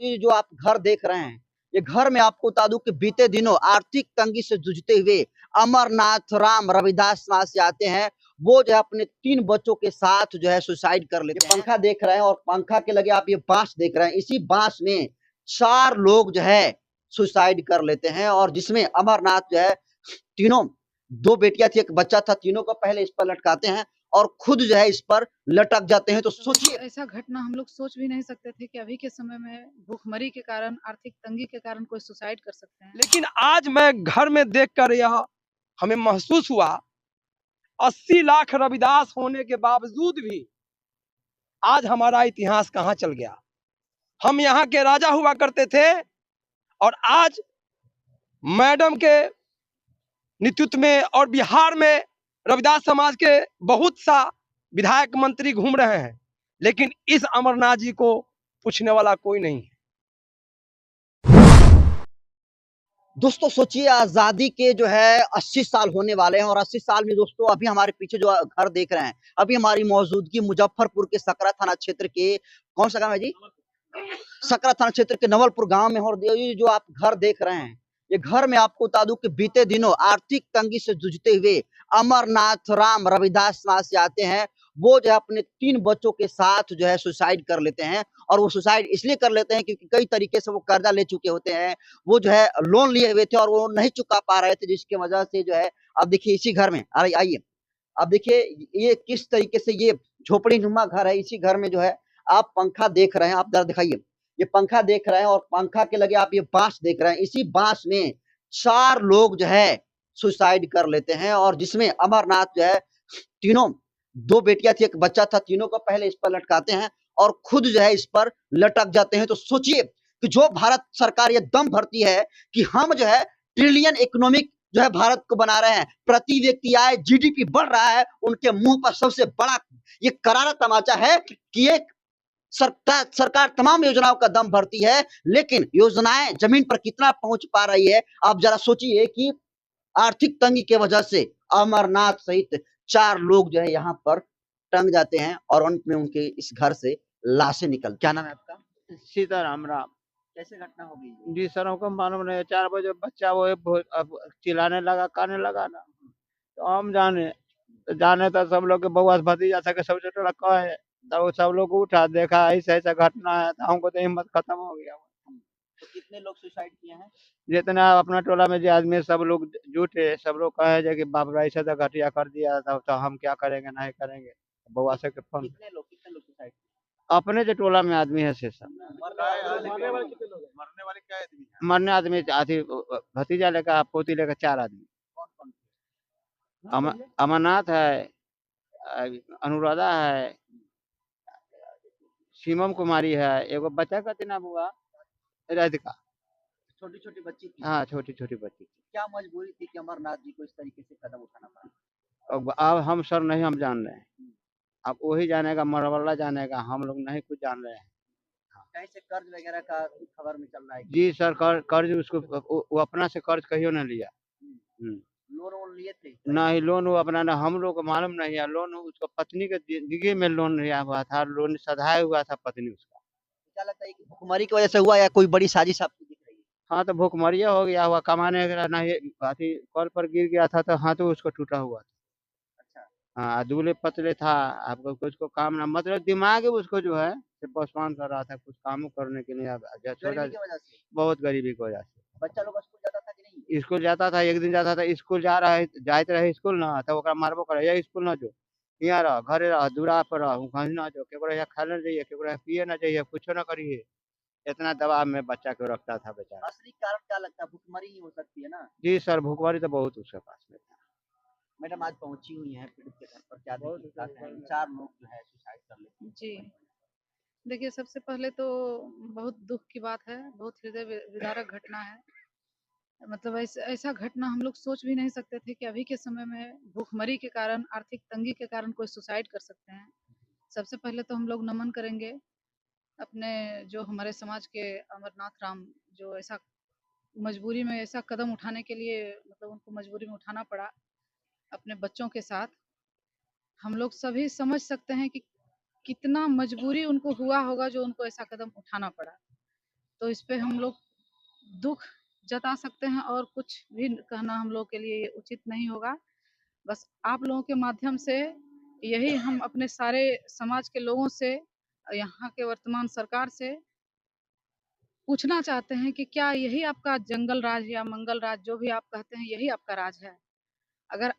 ये जो आप घर देख रहे हैं, ये घर में आपको बता दूं कि बीते दिनों आर्थिक तंगी से जूझते हुए अमरनाथ राम रविदास वहां से आते हैं। वो जो है अपने 3 बच्चों के साथ जो है सुसाइड कर लेते हैं। पंखा देख रहे हैं और पंखा के लगे आप ये बांस देख रहे हैं। इसी बांस में 4 लोग जो है सुसाइड कर लेते हैं और जिसमें अमरनाथ जो है तीनों 2 बेटियां थी, 1 बच्चा था, तीनों को पहले इस पर लटकाते हैं और खुद जो है इस पर लटक जाते हैं। तो सोचिए, ऐसा घटना हम लोग सोच भी नहीं सकते थे कि अभी के समय में भूखमरी के कारण, आर्थिक तंगी के कारण कोई सुसाइड कर सकते हैं। लेकिन आज मैं घर में देखकर यह हमें महसूस हुआ, 80 लाख रविदास होने के बावजूद भी आज हमारा इतिहास कहाँ चल गया। हम यहाँ के राजा हुआ करते थे और आज मैडम के नेतृत्व में और बिहार में रविदास समाज के बहुत सा विधायक मंत्री घूम रहे हैं, लेकिन इस अमरनाथ जी को पूछने वाला कोई नहीं है। दोस्तों सोचिए, आजादी के जो है 80 साल होने वाले हैं और 80 साल में दोस्तों अभी हमारे पीछे जो घर देख रहे हैं, अभी हमारी मौजूदगी मुजफ्फरपुर के सकरा थाना क्षेत्र के, कौन सा गांव है जी? सकरा थाना क्षेत्र के नवलपुर गांव में। और ये जो आप घर देख रहे हैं, ये घर में आपको बता दूं कि बीते दिनों आर्थिक तंगी से जूझते हुए अमरनाथ राम रविदास वहां से आते हैं। वो जो है अपने 3 बच्चों के साथ जो है सुसाइड कर लेते हैं और वो सुसाइड इसलिए कर लेते हैं क्योंकि कई तरीके से वो कर्जा ले चुके होते हैं। वो जो है लोन लिए हुए थे और वो नहीं चुका पा रहे थे, जिसकी वजह से जो है अब देखिए इसी घर में, अरे आइए, अब देखिए ये किस तरीके से ये झोपड़ी नुमा घर है। इसी घर में जो है आप पंखा देख रहे हैं, आप जरा दिखाइए, ये पंखा देख रहे हैं और पंखा के लगे आप ये बांस देख रहे हैं। इसी बांस में 4 लोग जो है सुसाइड कर लेते हैं और जिसमें अमरनाथ जो है तीनों, 2 बेटियां थी, 1 बच्चा था, तीनों को पहले इस पर लटकाते हैं और खुद जो है इस पर लटक जाते हैं। तो सोचिए कि जो भारत सरकार ये दम भरती है कि हम जो है ट्रिलियन इकोनॉमिक जो है भारत को बना रहे हैं, प्रति व्यक्ति आय जीडीपी बढ़ रहा है, उनके मुंह पर सबसे बड़ा ये करारा तमाचा है कि एक सरकार तमाम योजनाओं का दम भरती है, लेकिन योजनाएं जमीन पर कितना पहुंच पा रही है। आप जरा सोचिए कि आर्थिक तंगी की वजह से अमरनाथ सहित 4 लोग जो है यहाँ पर टंग जाते हैं और अंत में उनके इस घर से लाशें निकल। क्या नाम है आपका? सीताराम राम। कैसे घटना हो गई? जी सर, हमको मालूम नहीं। 4 बजे बच्चा वो अब चिल्लाने लगा, काने लगा ना, तो हम जाने तो सब लोग के बउआ भतीजा था के सब टोला कहे, तो वो सब लोग उठा, देखा ऐसा ऐसा घटना है, तो हमको तो हिम्मत खत्म हो गया। तो कितने लोग सुसाइड किए हैं? जितना अपना टोला में जो आदमी सब लोग जुटे, सब लोग कहे जे कि बाप रे ऐसा तो घटिया कर दिया था, तो हम क्या करेंगे, नहीं करेंगे। बउआ से के फोन, कितने लोग सुसाइड किए? अपने जो टोला में आदमी है से सब मरने वाले कितने लोग हैं? मरने वाले क्या आदमी है? मरने आदमी आदि भतीजा लेकर पोती लेकर 4 आदमी। कौन कौन? अमरनाथ है, अनुराधा है, शिवम कुमारी है, एगो बच्चा का नाम हुआ राधिका। छोटी छोटी बच्ची थी। हाँ, छोटी छोटी बच्ची। क्या मजबूरी थी कि अमरनाथ जी को इस तरीके से कदम उठाना पड़ा? अब हम सर नहीं, हम जान रहे हैं, अब वही जानेगा, मरवल्ला जानेगा, हम लोग नहीं कुछ जान रहे हैं। कहीं से कर्ज वगैरह का खबर में चल रहा है? जी सर, कर्ज उसको वो अपना से कर्ज कहियो न लिया। लोन वोन लिए थे? नहीं, लोन वो अपना ना, हम लोग को मालूम नहीं है। लोन उसको पत्नी के जिंदगी में लोन लिया हुआ था, लोन सधाया हुआ था पत्नी उसका। क्या लगता है कि भुखमरी की वजह से हुआ या कोई बड़ी साजिश आपको दिख रही है? हाँ, तो भूखमरिया हो गया हुआ, कमाने का नहीं, अथी कल पर गिर गया था, तो हाथों उसको टूटा हुआ था। अच्छा। हाँ, दुबले पतले था, आपको कुछ को काम ना, मतलब दिमाग उसको जो है परेशान कर रहा था, कुछ काम करने के लिए। गरीबी की वजह से? बहुत गरीबी की वजह से। बच्चा लोग स्कूल जाता था कि नहीं? स्कूल जाता था, एक दिन जाता था, स्कूल जा रहा है, जाते रहे स्कूल ना, तो ओकरा मारबो करे, ये स्कूल ना जो, यहाँ रह, घरे रह, दूरा पर रह, कहीं ना जो, केकरो यहाँ खाए ना जाइए, केकरो यहाँ पिए ना जाइए, कुछ ना करिए। इतना दबाव में बच्चा को रखता था बेचारा। असली कारण क्या लगता है? भुखमरी ही हो सकती है ना? जी सर, भूखमरी तो बहुत उसके पास में था। मैडम आज पहुंची हुई हैं पीड़ित के घर पर, क्या देखिए 4 लोग जो है सुसाइड कर लेते हैं। जी, देखिए सबसे पहले तो बहुत दुख की बात है, बहुत हृदय विदारक घटना है। मतलब ऐसा घटना हम लोग सोच भी नहीं सकते थे कि अभी के समय में भूखमरी के कारण, आर्थिक तंगी के कारण कोई सुसाइड कर सकते हैं। सबसे पहले तो हम लोग नमन करेंगे अपने जो हमारे समाज के अमरनाथ राम, जो ऐसा मजबूरी में ऐसा कदम उठाने के लिए, मतलब उनको मजबूरी में उठाना पड़ा अपने बच्चों के साथ। हम लोग सभी समझ सकते हैं कि कितना मजबूरी उनको हुआ होगा जो उनको ऐसा कदम उठाना पड़ा। तो इस पे हम लोग दुख जता सकते हैं और कुछ भी कहना हम लोग के लिए उचित नहीं होगा। बस आप लोगों के माध्यम से यही हम अपने सारे समाज के लोगों से, यहाँ के वर्तमान सरकार से पूछना चाहते हैं कि क्या यही आपका जंगल राज या मंगल राज, जो भी आप कहते हैं, यही आपका राज है? अगर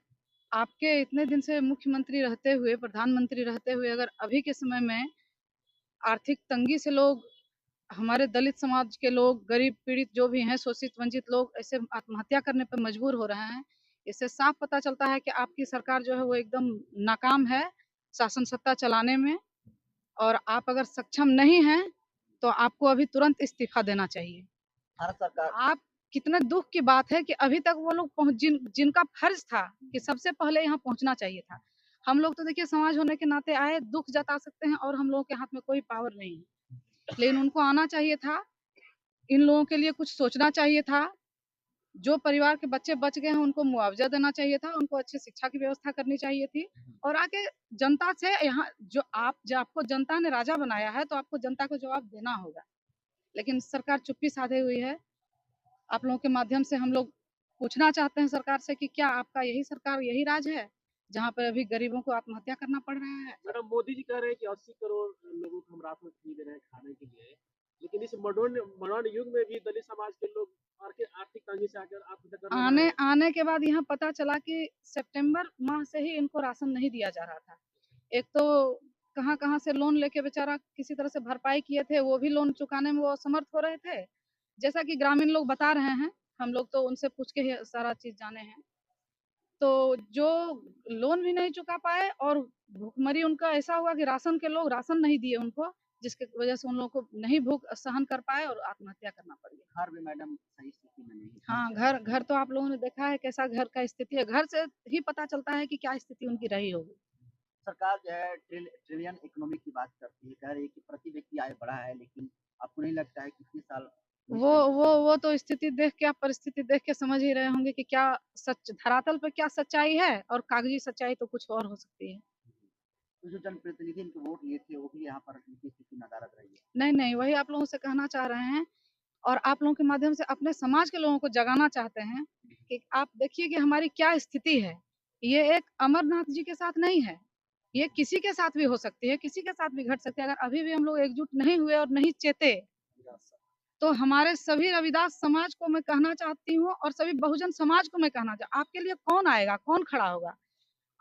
आपके इतने दिन से मुख्यमंत्री रहते हुए, प्रधानमंत्री रहते हुए, अगर अभी के समय में आर्थिक तंगी से लोग, हमारे दलित समाज के लोग, गरीब पीड़ित जो भी हैं, शोषित वंचित लोग ऐसे आत्महत्या करने पर मजबूर हो रहे हैं, इससे साफ पता चलता है कि आपकी सरकार जो है वो एकदम नाकाम है शासन सत्ता चलाने में। और आप अगर सक्षम नहीं हैं तो आपको अभी तुरंत इस्तीफा देना चाहिए। भारत सरकार आप, कितना दुख की बात है कि अभी तक वो लोग जिनका फर्ज था कि सबसे पहले यहाँ पहुंचना चाहिए था। हम लोग तो देखिए समाज होने के नाते आए, दुख जता सकते हैं और हम लोगों के हाथ में कोई पावर नहीं है, लेकिन उनको आना चाहिए था, इन लोगों के लिए कुछ सोचना चाहिए था। जो परिवार के बच्चे बच गए हैं उनको मुआवजा देना चाहिए था, उनको अच्छी शिक्षा की व्यवस्था करनी चाहिए थी और आके जनता से, यहाँ जो आपको जनता ने राजा बनाया है तो आपको जनता को जवाब देना होगा। लेकिन सरकार चुप्पी साधे हुई है। आप लोगों के माध्यम से हम लोग पूछना चाहते हैं सरकार से कि क्या आपका यही सरकार, यही राज है जहाँ पर अभी गरीबों को आत्महत्या करना पड़ रहा है? मैडम, मोदी जी कह रहे हैं कि 80 करोड़ लोगों को हम राशन फ्री दे रहे हैं खाने के लिए, लेकिन इस मॉडर्न युग में भी दलित समाज के लोग आर्थिक तंगी से आकर आत्महत्या कर रहे हैं। आने के बाद यहाँ पता चला कि सितंबर माह से ही इनको राशन नहीं दिया जा रहा था। एक तो कहाँ से लोन लेके बेचारा किसी तरह से भरपाई किए थे, वो भी लोन चुकाने में वो असमर्थ हो रहे थे, जैसा कि ग्रामीण लोग बता रहे हैं। हम लोग तो उनसे पूछ के ही सारा चीज जाने हैं। तो जो लोन भी नहीं चुका पाए और भूखमरी उनका ऐसा हुआ कि राशन के लोग राशन नहीं दिए उनको, जिसके वजह से उन लोगों को नहीं भूख सहन कर पाए और आत्महत्या करना पड़ गया। घर भी मैडम सही स्थिति में नहीं है। हाँ, घर तो आप लोगों ने देखा है कैसा घर का स्थिति है, घर से ही पता चलता है कि क्या स्थिति उनकी रही होगी। सरकार जो है ट्रिलियन इकोनॉमी की बात करती है, कह रही है कि प्रति व्यक्ति आय बढ़ा है, लेकिन आपको नहीं लगता है कि कितने साल वो तो स्थिति देख के, आप परिस्थिति देख के समझ ही रहे होंगे कि क्या सच धरातल पर क्या सच्चाई है और कागजी सच्चाई तो कुछ और हो सकती है। तो जो जनप्रतिनिधि इनको वोट लिए थे वो भी यहाँ पर इनकी स्थिति नदारद रही है। नहीं, वही आप लोगों से कहना चाह रहे हैं और आप लोगों के माध्यम से अपने समाज के लोगों को जगाना चाहते हैं कि आप देखिए कि हमारी क्या स्थिति है। ये एक अमरनाथ जी के साथ नहीं है, ये किसी के साथ भी हो सकती है, किसी के साथ भी घट सकती है। अगर अभी भी हम लोग एकजुट नहीं हुए और नहीं चेते, तो हमारे सभी रविदास समाज को मैं कहना चाहती हूँ और सभी बहुजन समाज को मैं कहना चाहती हूँ, आपके लिए कौन आएगा, कौन खड़ा होगा?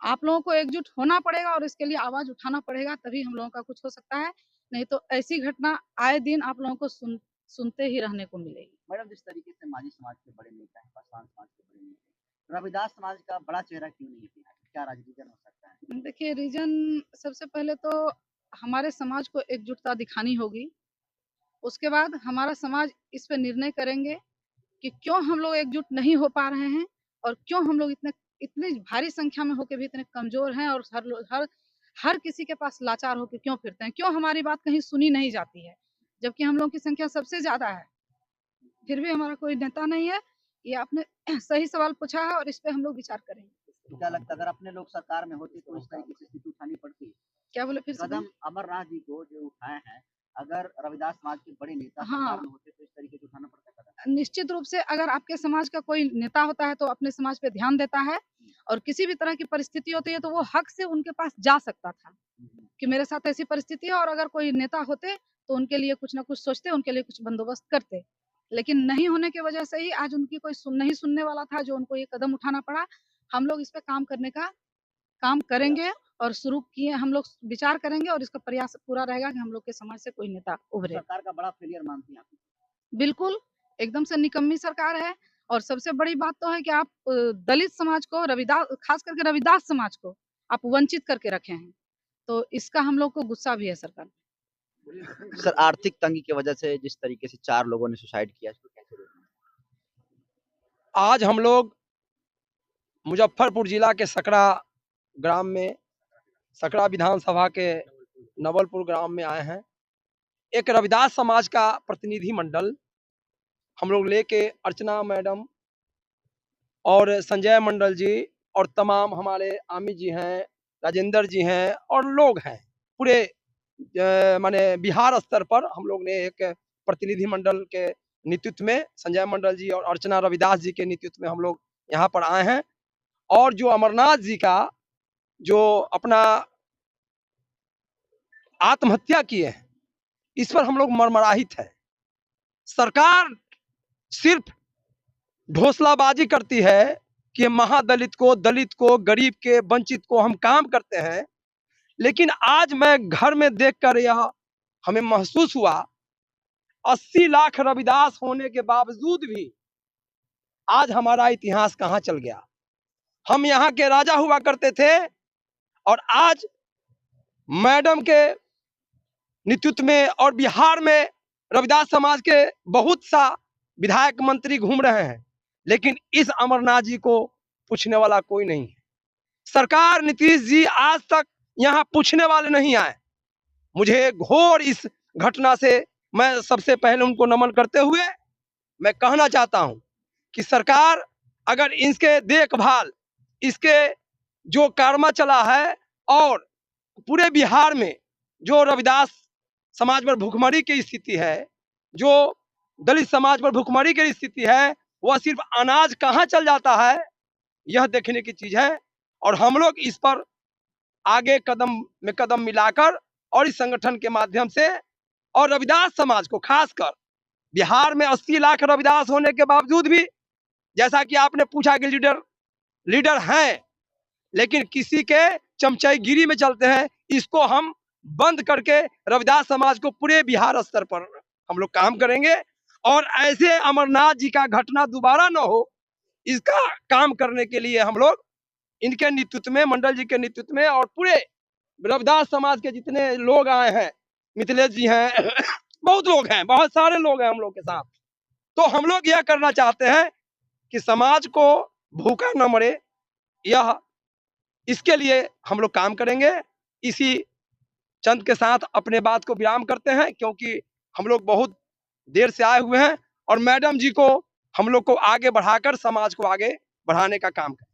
आप लोगों को एकजुट होना पड़ेगा और इसके लिए आवाज उठाना पड़ेगा, तभी हम लोगों का कुछ हो सकता है। नहीं तो ऐसी घटना आए दिन आप लोगों को सुनते ही रहने को मिलेगी। मैडम, जिस तरीके से मांझी समाज के बड़े नेता हैं, पासवान समाज के बड़े नेता हैं, रविदास समाज का बड़ा चेहरा क्यों नहीं है? क्या रीजन हो सकता है? देखिए, रीजन सबसे पहले तो हमारे समाज को एकजुटता दिखानी होगी। उसके बाद हमारा समाज इस पे निर्णय करेंगे कि क्यों हम लोग एकजुट नहीं हो पा रहे हैं और क्यों हम लोग इतनी भारी संख्या में होके भी इतने कमजोर हैं और हर किसी के पास लाचार होके क्यों फिरते हैं, क्यों हमारी बात कहीं सुनी नहीं जाती है, जबकि हम लोगों की संख्या सबसे ज्यादा है, फिर भी हमारा कोई नेता नहीं है। ये आपने सही सवाल पूछा है और इस पे हम लोग विचार करेंगे। क्या लगता है अगर अपने लोग सरकार में होते तो इस तरीके से स्थिति उठानी पड़ती? क्या बोले फिर से? कदम अमरनाथ जी को जो उठाए हैं, अगर रविदास समाज के बड़े नेता सरकार में होते तो इस तरीके से उठाना पड़ता कदम? निश्चित रूप से अगर आपके समाज का कोई नेता होता है तो अपने समाज पे ध्यान देता है और किसी भी तरह की परिस्थिति होती है तो वो हक से उनके पास जा सकता था कि मेरे साथ ऐसी परिस्थिति है, और अगर कोई नेता होते तो उनके लिए कुछ ना कुछ सोचते, उनके लिए कुछ बंदोबस्त करते। लेकिन नहीं होने की वजह से ही आज उनकी कोई नहीं सुनने वाला था, जो उनको ये कदम उठाना पड़ा। हम लोग इस पे काम करने का काम करेंगे और शुरू किए, हम लोग विचार करेंगे और इसका प्रयास पूरा रहेगा कि हम लोग के समाज से कोई नेता उभरे। सरकार का बड़ा फेलियर मानती हैं आप? बिल्कुल, एकदम से निकम्मी सरकार है। और सबसे बड़ी बात तो है कि आप दलित समाज को, खास करके रविदास समाज को आप वंचित करके रखे हैं, तो इसका हम लोग को गुस्सा भी है सरकार पे। सर, आर्थिक तंगी की वजह से जिस तरीके से 4 लोगों ने सुसाइड किया, इसको कैसे देखते हैं? आज हम लोग मुजफ्फरपुर जिला के सकरा विधानसभा के नवलपुर ग्राम में आए हैं। एक रविदास समाज का प्रतिनिधि मंडल हम लोग लेके अर्चना मैडम और संजय मंडल जी और तमाम हमारे अमित जी हैं, राजेंद्र जी हैं और लोग हैं, पूरे माने बिहार स्तर पर हम लोग ने एक प्रतिनिधि मंडल के नेतृत्व में, संजय मंडल जी और अर्चना रविदास जी के नेतृत्व में हम लोग यहाँ पर आए हैं। और जो अमरनाथ जी का जो अपना आत्महत्या किए हैं, इस पर हम लोग मर्मराहित है। सरकार सिर्फ ढोसलाबाजी करती है कि महादलित को, दलित को, गरीब के, वंचित को हम काम करते हैं, लेकिन आज मैं घर में देखकर यह हमें महसूस हुआ, 80 लाख रविदास होने के बावजूद भी आज हमारा इतिहास कहाँ चल गया। हम यहाँ के राजा हुआ करते थे और आज मैडम के नेतृत्व में और बिहार में रविदास समाज के बहुत सा विधायक मंत्री घूम रहे हैं, लेकिन इस अमरनाथ जी को पूछने वाला कोई नहीं है। सरकार, नीतीश जी आज तक यहाँ पूछने वाले नहीं आए। मुझे घोर इस घटना से मैं सबसे पहले उनको नमन करते हुए मैं कहना चाहता हूं कि सरकार अगर इसके देखभाल, इसके जो कर्मा चला है और पूरे बिहार में जो रविदास समाज पर भुखमरी की स्थिति है, जो दलित समाज पर भुखमरी की स्थिति है, वह सिर्फ अनाज कहाँ चल जाता है यह देखने की चीज है। और हम लोग इस पर आगे कदम में कदम मिलाकर और इस संगठन के माध्यम से और रविदास समाज को, खासकर बिहार में 80 लाख रविदास होने के बावजूद भी, जैसा कि आपने पूछा कि लीडर हैं लेकिन किसी के चमचाईगिरी में चलते हैं, इसको हम बंद करके रविदास समाज को पूरे बिहार स्तर पर हम लोग काम करेंगे और ऐसे अमरनाथ जी का घटना दोबारा न हो, इसका काम करने के लिए हम लोग इनके नेतृत्व में, मंडल जी के नेतृत्व में और पूरे रविदास समाज के जितने लोग आए हैं, मिथिलेश जी हैं बहुत लोग हैं, बहुत सारे लोग हैं हम लोग के साथ। तो हम लोग यह करना चाहते हैं कि समाज को भूखा न मरे, यह इसके लिए हम लोग काम करेंगे। इसी चंद के साथ अपने बात को विराम करते हैं, क्योंकि हम लोग बहुत देर से आए हुए हैं और मैडम जी को हम लोग को आगे बढ़ाकर समाज को आगे बढ़ाने का काम करें।